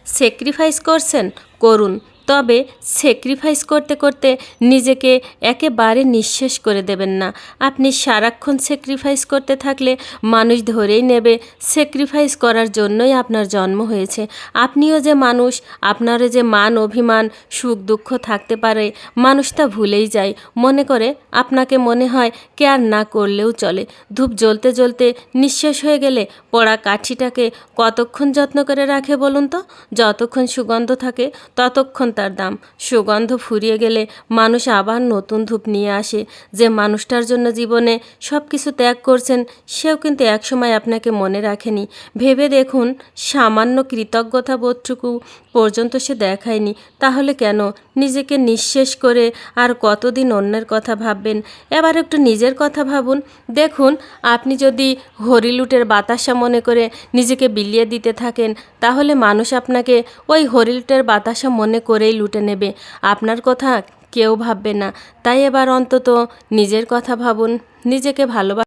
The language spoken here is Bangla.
স্যাক্রিফাইস করছেন করুন, তবে স্যাক্রিফাইস করতে করতে নিজেকে একেবারে নিঃশেষ করে দেবেন না। আপনি সারাক্ষণ স্যাক্রিফাইস করতে থাকলে মানুষ ধরেই নেবে স্যাক্রিফাইস করার জন্যই আপনার জন্ম হয়েছে। আপনিও যে মানুষ, আপনারও যে মান অভিমান সুখ দুঃখ থাকতে পারে, মানুষ তা ভুলেই যায়। মনে করে আপনাকে মনে হয় কেয়ার না করলেও চলে। ধূপ জ্বলতে জ্বলতে নিঃশেষ হয়ে গেলে পোড়া কাঠিটাকে কতক্ষণ যত্ন করে রাখে বলুন তো? যতক্ষণ সুগন্ধ থাকে ততক্ষণ তার দাম। সুগন্ধ ফুরিয়ে গেলে মানুষ আবার নতুন ধূপ নিয়ে আসে। যে মানুষটার জন্য জীবনে সব কিছু ত্যাগ করছেন, সেও কিন্তু একসময় আপনাকে মনে রাখেনি। ভেবে দেখুন, সামান্য কৃতজ্ঞতা বোধটুকু পর্যন্ত সে দেখায়নি। তাহলে কেন নিজেকে নিঃশেষ করে আর কতদিন অন্যের কথা ভাববেন? এবার একটু নিজের কথা ভাবুন। দেখুন, আপনি যদি হরিলুটের বাতাসা মনে করে নিজেকে বিলিয়ে দিতে থাকেন, তাহলে মানুষ আপনাকে ওই হরিলুটের বাতাসা মনে করেই লুটে নেবে। আপনার কথা কেউ ভাববে না। তাই এবার অন্তত নিজের কথা ভাবুন, নিজেকে ভালোবাসুন।